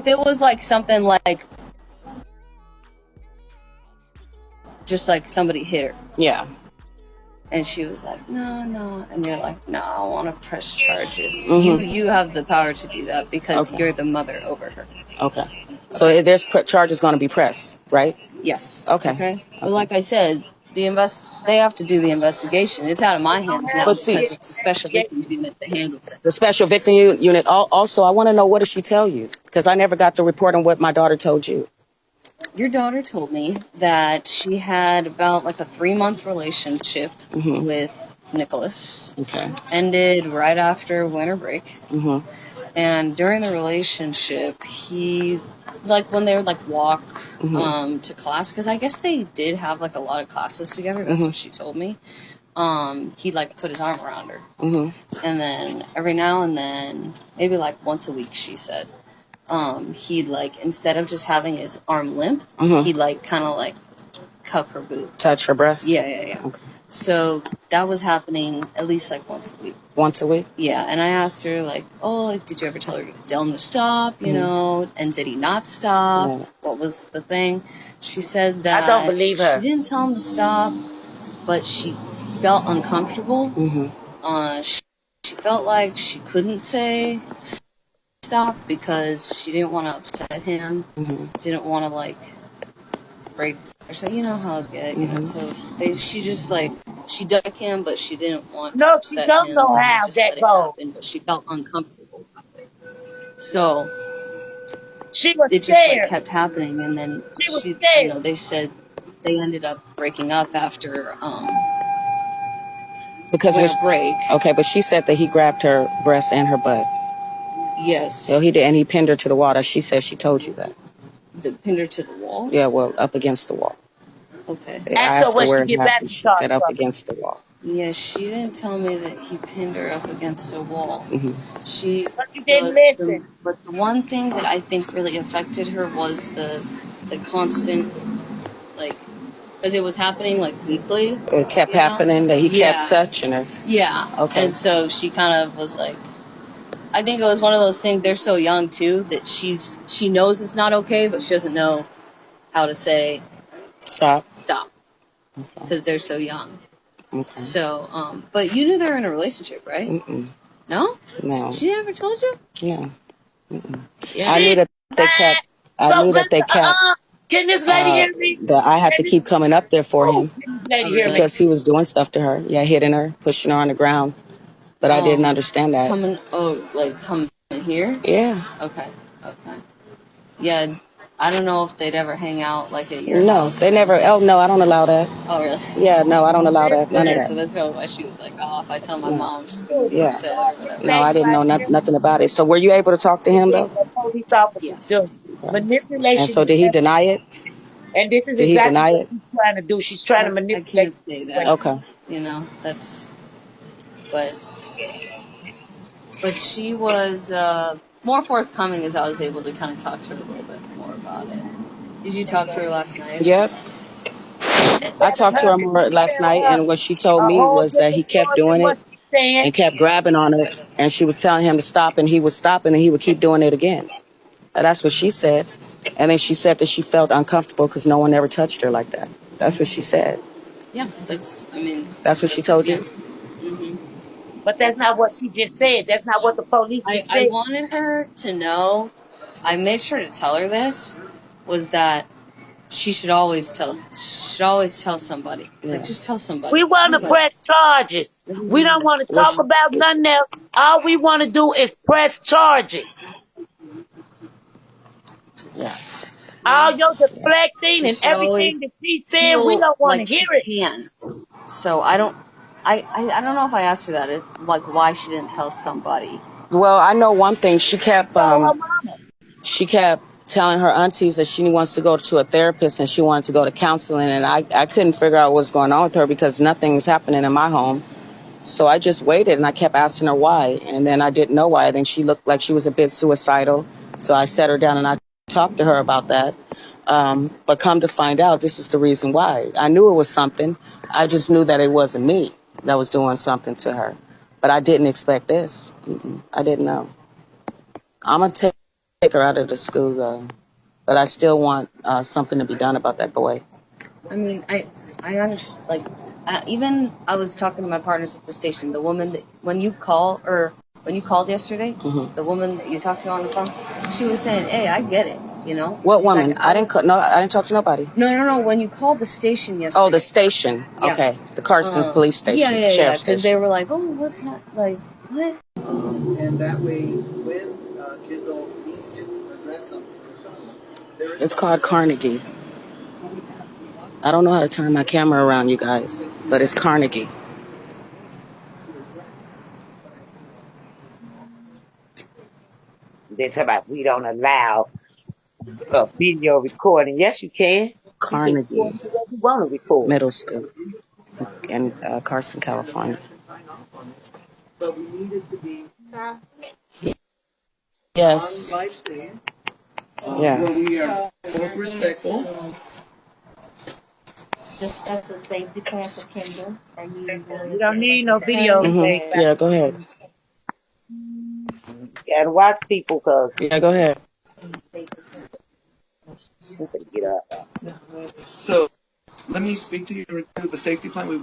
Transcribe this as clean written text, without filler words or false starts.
it was like something like just like somebody hit her. Yeah. And she was like, no. And you're like, no, I want to press charges. You have the power to do that because you're the mother over her. Okay. So there's charges going to be pressed, right? Yes. Okay. But like I said, they have to do the investigation. It's out of my hands now because it's the special victims unit that handles it. The special victim unit. Also, I want to know, what did she tell you? Because I never got the report on what my daughter told you. Your daughter told me that she had about like a 3-month relationship with Nicholas. Okay. Ended right after winter break. And during the relationship, he, like when they would like walk to class, because I guess they did have like a lot of classes together. That's what she told me. He like put his arm around her. And then every now and then, maybe like once a week, she said, he'd like, instead of just having his arm limp, he'd like kind of like cup her boob. Touch her breast? Yeah. Okay. So that was happening at least like once a week. Once a week? Yeah, and I asked her like, oh, like, did you ever tell him to stop, you know, and did he not stop? Yeah. What was the thing? She said that I don't believe her. She didn't tell him to stop, but she felt uncomfortable. She felt like she couldn't say stop because she didn't want to upset him, didn't want to like break or so, you know how it get, you know. So she just like, she dug him, but she didn't want to upset him. No, she don't know how that goes. But she felt uncomfortable. So she was it just like kept happening, and then she you know, they said they ended up breaking up after because winter break. Okay, but she said that he grabbed her breast and her butt. Yes. So he did, and he pinned her to the wall. She said she told you that. The pinned her to the wall? Yeah, well, up against the wall. Okay. I asked her where it happened. She said up against the wall. Yeah, she didn't tell me that he pinned her up against a wall. But you didn't listen. But the one thing that I think really affected her was the constant, like, because it was happening like weekly. It kept happening, that he kept touching her. Yeah. Okay. And so she kind of was like, I think it was one of those things, they're so young too, that she knows it's not okay, but she doesn't know how to say stop. Because they're so young. Okay. So, but you knew they were in a relationship, right? No? No. She never told you? No. Yeah. I knew that they kept. Can this lady hear me? That I had to keep coming up there for him because he was doing stuff to her. Yeah, hitting her, pushing her on the ground. But I didn't understand that. Coming here? Yeah. Okay. Yeah, I don't know if they'd ever hang out like at your No, house. they never. Oh, no, I don't allow that. Oh, really? Yeah, no, I don't allow that. None of that. So that's probably why she was like, oh, if I tell my mom, she's going to be upset or whatever. No, I didn't know nothing about it. So were you able to talk to him, though? Police officer. Manipulation. And so did he deny it? And this is exactly what she's trying to do. She's trying to manipulate. I can't say that. Okay. You know, that's... But she was more forthcoming as I was able to kind of talk to her a little bit more about it. Did you talk to her last night? Yep. I talked to her more last night, and what she told me was that he kept doing it and kept grabbing on her, and she was telling him to stop, and he was stopping, and he would keep doing it again. And that's what she said. And then she said that she felt uncomfortable because no one ever touched her like that. That's what she said. Yeah, that's what she told you? But that's not what she just said. That's not what the police said. I wanted her to know, I made sure to tell her this, was that she should always tell somebody. Yeah. Like, just tell somebody. We want to press charges. We don't want to talk about nothing else. All we want to do is press charges. Yeah. All your deflecting and everything that she said, we don't want to hear it. So I don't know if I asked her that, like why she didn't tell somebody. Well, I know one thing. She kept telling her aunties that she wants to go to a therapist and she wanted to go to counseling, and I couldn't figure out what's going on with her because nothing's happening in my home. So I just waited and I kept asking her why, and then I didn't know why. Then she looked like she was a bit suicidal, so I sat her down and I talked to her about that. But come to find out, this is the reason why. I knew it was something. I just knew that it wasn't me that was doing something to her. But I didn't expect this. I didn't know. I'm going to take her out of the school though, but I still want something to be done about that boy. I mean, I understand. Like, even I was talking to my partners at the station. The woman that when you called yesterday, the woman that you talked to on the phone, she was saying, "Hey, I get it." You know. What She's woman? like, I didn't talk to nobody. No. When you called the station yesterday. Oh, the station. Yeah. Okay, the Carson's police station. Yeah. Sheriff's Because they station. were like, "Oh, what's that? Like, what?" And that way, when Kendall needs to address something, It's called Carnegie. I don't know how to turn my camera around, you guys, but it's Carnegie. They talk about we don't allow video recording. Yes, you can. Carnegie You want to record. Middle School in Carson, California. but we need it to be Yes. live stream. Yeah. Where we are both respectful. Discuss a safety plan for Kendall. Are you willing You don't to need no video. Yeah, go ahead. You gotta watch people because Yeah, go ahead. get up. So let me speak to you to the safety plan. We